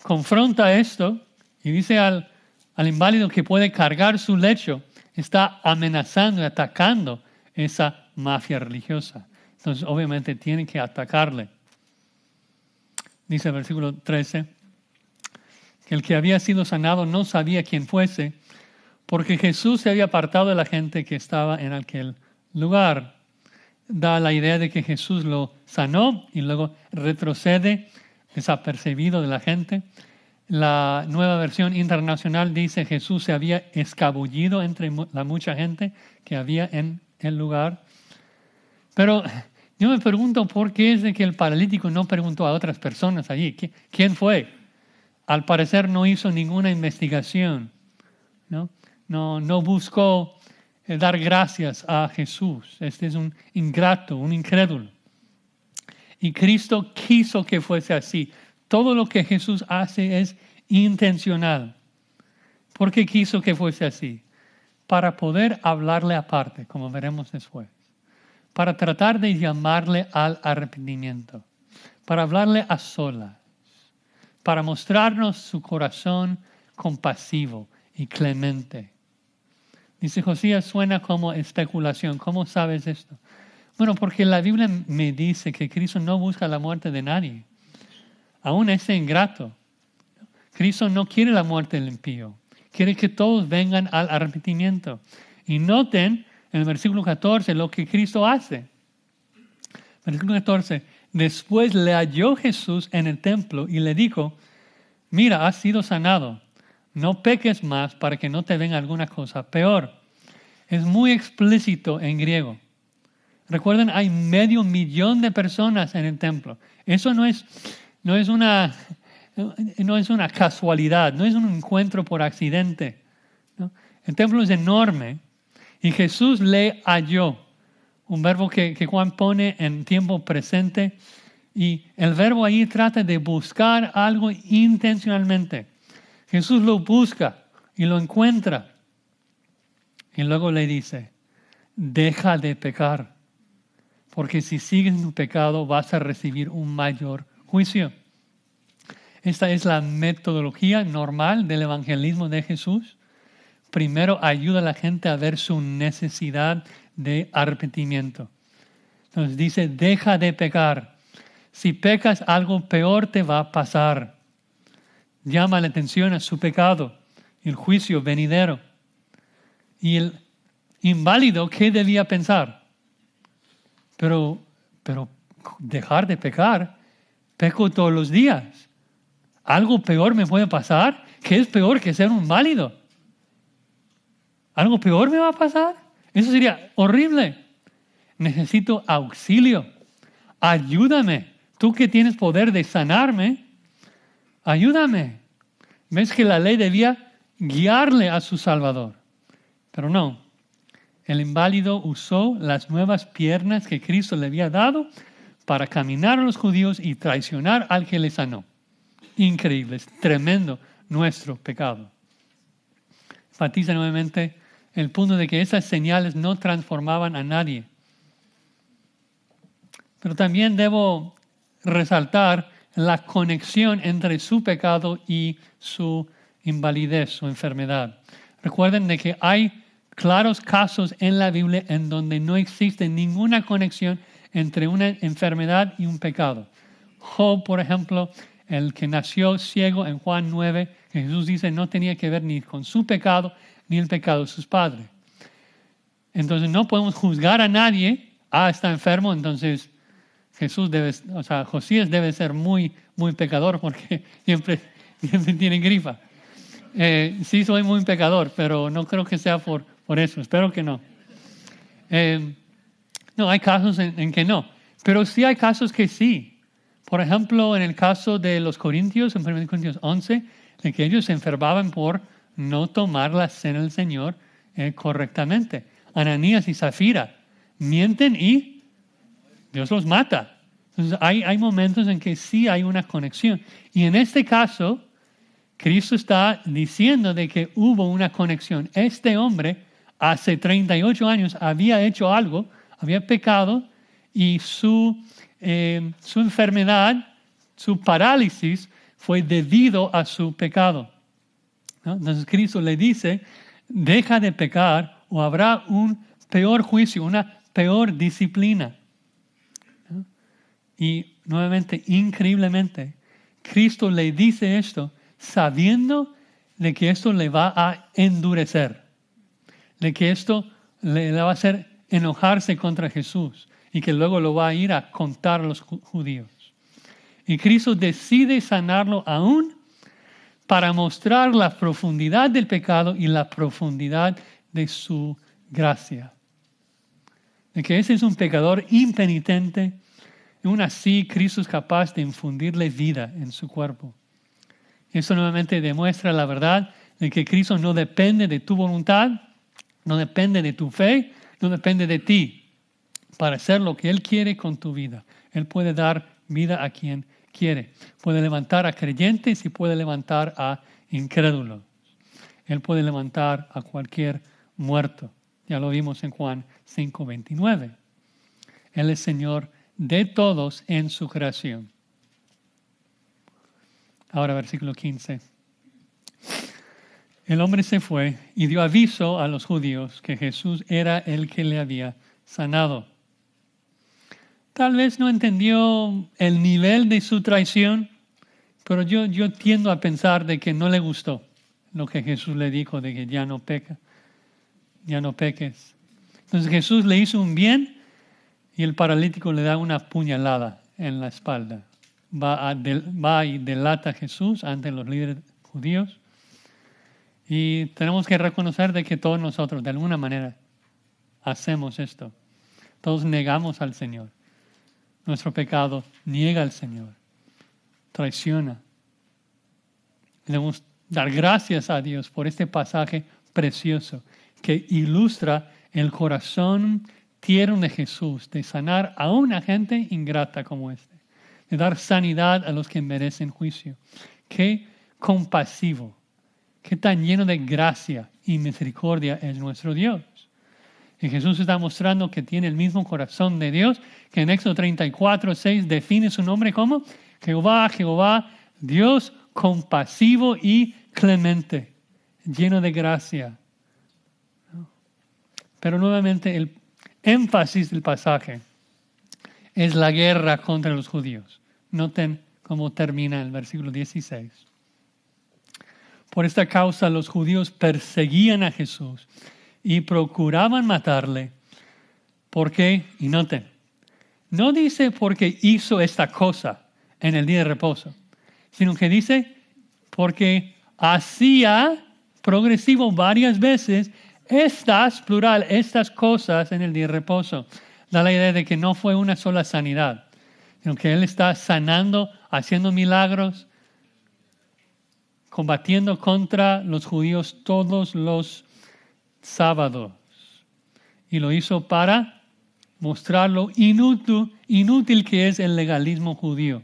confronta esto y dice al inválido que puede cargar su lecho, está amenazando y atacando esa mafia religiosa. Entonces, obviamente, tienen que atacarle. Dice el versículo 13, que el que había sido sanado no sabía quién fuese, porque Jesús se había apartado de la gente que estaba en aquel lugar. Da la idea de que Jesús lo sanó y luego retrocede desapercibido de la gente. La Nueva Versión Internacional dice Jesús se había escabullido entre la mucha gente que había en el lugar. Pero yo me pregunto por qué es de que el paralítico no preguntó a otras personas allí. ¿Quién fue? Al parecer no hizo ninguna investigación, no buscó dar gracias a Jesús. Este es un ingrato, un incrédulo. Y Cristo quiso que fuese así. Todo lo que Jesús hace es intencional. ¿Por qué quiso que fuese así? Para poder hablarle aparte, como veremos después. Para tratar de llamarle al arrepentimiento. Para hablarle a solas. Para mostrarnos su corazón compasivo y clemente. Dice Josías, suena como especulación. ¿Cómo sabes esto? Bueno, porque la Biblia me dice que Cristo no busca la muerte de nadie. Aún ese ingrato. Cristo no quiere la muerte del impío. Quiere que todos vengan al arrepentimiento. Y noten en el versículo 14 lo que Cristo hace. Versículo 14. Después le halló Jesús en el templo y le dijo, mira, has sido sanado. No peques más para que no te venga alguna cosa peor. Es muy explícito en griego. Recuerden, hay 500,000 de personas en el templo. Eso no es una casualidad, no es un encuentro por accidente, ¿no? El templo es enorme y Jesús le halló. un verbo que Juan pone en tiempo presente. Y el verbo ahí trata de buscar algo intencionalmente. Jesús lo busca y lo encuentra. Y luego le dice, deja de pecar, porque si sigues en tu pecado vas a recibir un mayor juicio. Esta es la metodología normal del evangelismo de Jesús. Primero ayuda a la gente a ver su necesidad de arrepentimiento. Entonces dice, deja de pecar. Si pecas, algo peor te va a pasar. Llama la atención a su pecado, el juicio venidero. Y el inválido, ¿qué debía pensar? Pero dejar de pecar, peco todos los días. ¿Algo peor me puede pasar? ¿Qué es peor que ser un válido? ¿Algo peor me va a pasar? Eso sería horrible. Necesito auxilio. Ayúdame. Tú que tienes poder de sanarme, ayúdame. ¿Ves que la ley debía guiarle a su Salvador? Pero no. El inválido usó las nuevas piernas que Cristo le había dado para caminar a los judíos y traicionar al que le sanó. Increíble, es tremendo nuestro pecado. Enfatiza nuevamente el punto de que esas señales no transformaban a nadie. Pero también debo resaltar la conexión entre su pecado y su invalidez, su enfermedad. Recuerden de que hay claros casos en la Biblia en donde no existe ninguna conexión entre una enfermedad y un pecado. Job, por ejemplo, el que nació ciego en Juan 9, que Jesús dice no tenía que ver ni con su pecado ni el pecado de sus padres. Entonces no podemos juzgar a nadie, está enfermo, entonces Josías debe ser muy, muy pecador porque siempre tiene gripa. Sí soy muy pecador, pero no creo que sea por eso, espero que no. No, hay casos en que no, pero sí hay casos que sí. Por ejemplo, en el caso de los corintios, en 1 Corintios 11, en que ellos se enfermaban por no tomar la cena del Señor correctamente. Ananías y Zafira mienten y Dios los mata. Entonces hay momentos en que sí hay una conexión. Y en este caso, Cristo está diciendo de que hubo una conexión. Este hombre hace 38 años había hecho algo, había pecado y su enfermedad, su parálisis fue debido a su pecado. ¿No? Entonces Cristo le dice, deja de pecar o habrá un peor juicio, una peor disciplina. ¿No? Y nuevamente, increíblemente, Cristo le dice esto sabiendo de que esto le va a endurecer, de que esto le va a hacer enojarse contra Jesús y que luego lo va a ir a contar a los judíos. Y Cristo decide sanarlo aún para mostrar la profundidad del pecado y la profundidad de su gracia. De que ese es un pecador impenitente, y aún así Cristo es capaz de infundirle vida en su cuerpo. Eso nuevamente demuestra la verdad de que Cristo no depende de tu voluntad, no depende de tu fe, no depende de ti para hacer lo que Él quiere con tu vida. Él puede dar vida a quien quiere. Puede levantar a creyentes y puede levantar a incrédulos. Él puede levantar a cualquier muerto. Ya lo vimos en Juan 5:29. Él es Señor de todos en su creación. Ahora versículo 15. El hombre se fue y dio aviso a los judíos que Jesús era el que le había sanado. Tal vez no entendió el nivel de su traición, pero yo tiendo a pensar de que no le gustó lo que Jesús le dijo de que ya no peques. Entonces Jesús le hizo un bien y el paralítico le da una puñalada en la espalda. Va y delata a Jesús ante los líderes judíos. Y tenemos que reconocer de que todos nosotros de alguna manera hacemos esto. Todos negamos al Señor. Nuestro pecado niega al Señor, traiciona. Debemos dar gracias a Dios por este pasaje precioso que ilustra el corazón tierno de Jesús de sanar a una gente ingrata como este, de dar sanidad a los que merecen juicio. Qué compasivo, qué tan lleno de gracia y misericordia es nuestro Dios. Y Jesús está mostrando que tiene el mismo corazón de Dios, que en Éxodo 34:6 define su nombre como Jehová, Jehová, Dios compasivo y clemente, lleno de gracia. Pero nuevamente el énfasis del pasaje es la guerra contra los judíos. Noten cómo termina el versículo 16. Por esta causa los judíos perseguían a Jesús y procuraban matarle. ¿Por qué? Y noten, no dice porque hizo esta cosa en el día de reposo, sino que dice porque hacía progresivo varias veces estas cosas en el día de reposo. Da la idea de que no fue una sola sanidad, sino que Él está sanando, haciendo milagros, combatiendo contra los judíos todos los sábados. Y lo hizo para mostrar lo inútil que es el legalismo judío.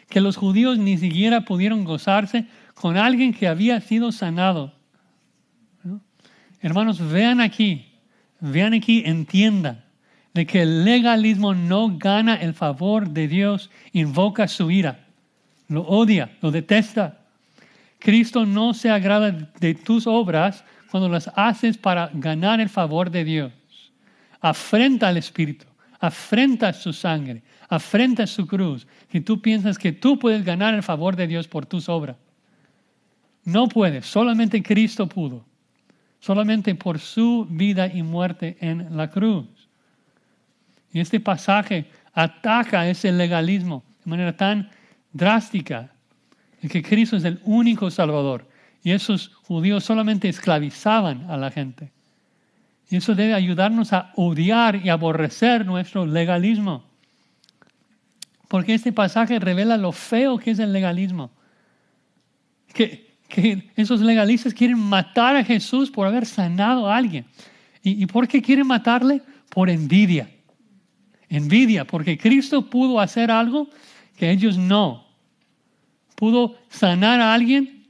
Que los judíos ni siquiera pudieron gozarse con alguien que había sido sanado. ¿No? Hermanos, vean aquí, entiendan de que el legalismo no gana el favor de Dios, invoca su ira, lo odia, lo detesta. Cristo no se agrada de tus obras cuando las haces para ganar el favor de Dios. Afrenta al Espíritu, afrenta su sangre, afrenta su cruz. Si tú piensas que tú puedes ganar el favor de Dios por tus obras, no puedes, solamente Cristo pudo. Solamente por su vida y muerte en la cruz. Y este pasaje ataca ese legalismo de manera tan drástica, de que Cristo es el único Salvador. Y esos judíos solamente esclavizaban a la gente. Y eso debe ayudarnos a odiar y aborrecer nuestro legalismo. Porque este pasaje revela lo feo que es el legalismo. Que esos legalistas quieren matar a Jesús por haber sanado a alguien. ¿Y por qué quieren matarle? Por envidia. Envidia, porque Cristo pudo hacer algo que ellos no. Pudo sanar a alguien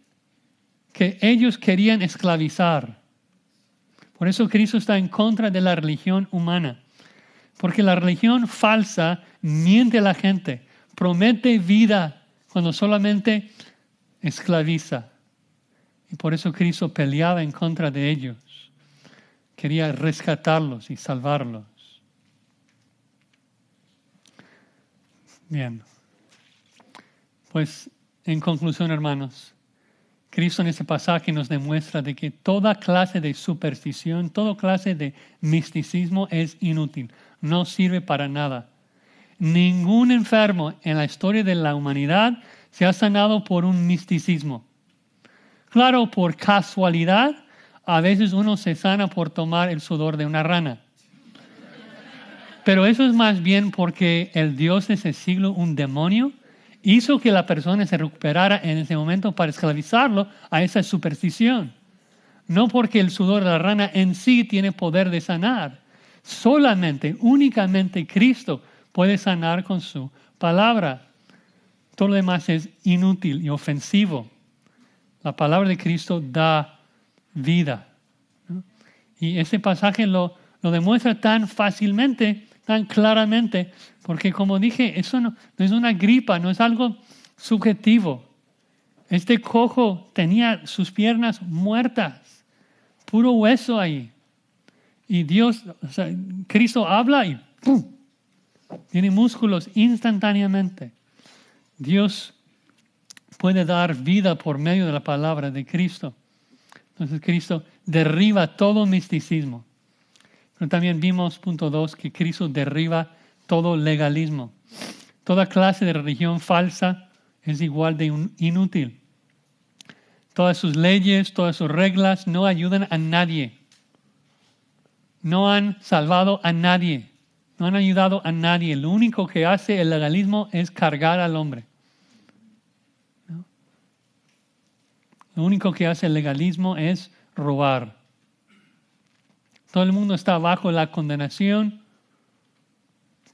que ellos querían esclavizar. Por eso Cristo está en contra de la religión humana. Porque la religión falsa miente a la gente, promete vida cuando solamente esclaviza. Y por eso Cristo peleaba en contra de ellos. Quería rescatarlos y salvarlos. Bien. Pues en conclusión, hermanos, Cristo en este pasaje nos demuestra de que toda clase de superstición, toda clase de misticismo es inútil. No sirve para nada. Ningún enfermo en la historia de la humanidad se ha sanado por un misticismo. Claro, por casualidad, a veces uno se sana por tomar el sudor de una rana. Pero eso es más bien porque el Dios de ese siglo, un demonio, hizo que la persona se recuperara en ese momento para esclavizarlo a esa superstición. No porque el sudor de la rana en sí tiene poder de sanar. Solamente, únicamente Cristo puede sanar con su palabra. Todo lo demás es inútil y ofensivo. La palabra de Cristo da vida, ¿no? Y ese pasaje lo demuestra tan fácilmente, tan claramente, porque como dije, eso no es una gripa, no es algo subjetivo. Este cojo tenía sus piernas muertas, puro hueso ahí. Y Cristo habla y ¡pum! Tiene músculos instantáneamente. Dios puede dar vida por medio de la palabra de Cristo. Entonces Cristo derriba todo misticismo. Pero también vimos, punto 2, que Cristo derriba todo legalismo. Toda clase de religión falsa es igual de inútil. Todas sus leyes, todas sus reglas no ayudan a nadie. No han salvado a nadie. No han ayudado a nadie. Lo único que hace el legalismo es cargar al hombre. ¿No? Lo único que hace el legalismo es robar. Todo el mundo está bajo la condenación.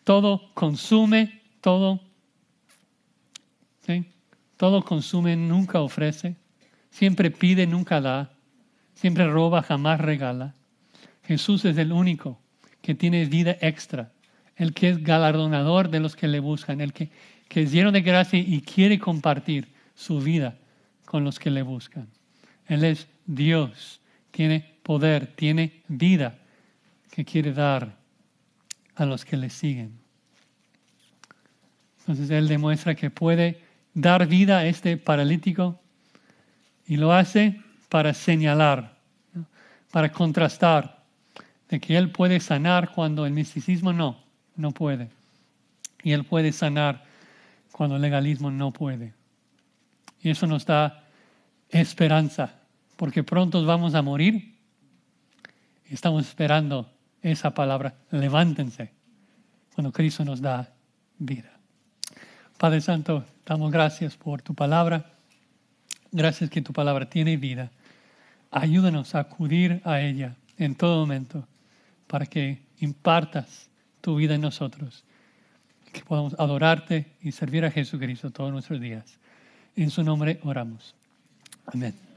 Todo consume, todo. ¿Sí? Todo consume, nunca ofrece. Siempre pide, nunca da. Siempre roba, jamás regala. Jesús es el único que tiene vida extra. El que es galardonador de los que le buscan. El que es lleno de gracia y quiere compartir su vida con los que le buscan. Él es Dios. Tiene poder, tiene vida que quiere dar a los que le siguen. Entonces Él demuestra que puede dar vida a este paralítico y lo hace para señalar, ¿no? Para contrastar de que Él puede sanar cuando el misticismo no puede. Y Él puede sanar cuando el legalismo no puede. Y eso nos da esperanza, porque pronto vamos a morir y estamos esperando esa palabra, levántense, cuando Cristo nos da vida. Padre Santo, damos gracias por tu palabra. Gracias que tu palabra tiene vida. Ayúdanos a acudir a ella en todo momento para que impartas tu vida en nosotros. Que podamos adorarte y servir a Jesucristo todos nuestros días. En su nombre oramos. Amén.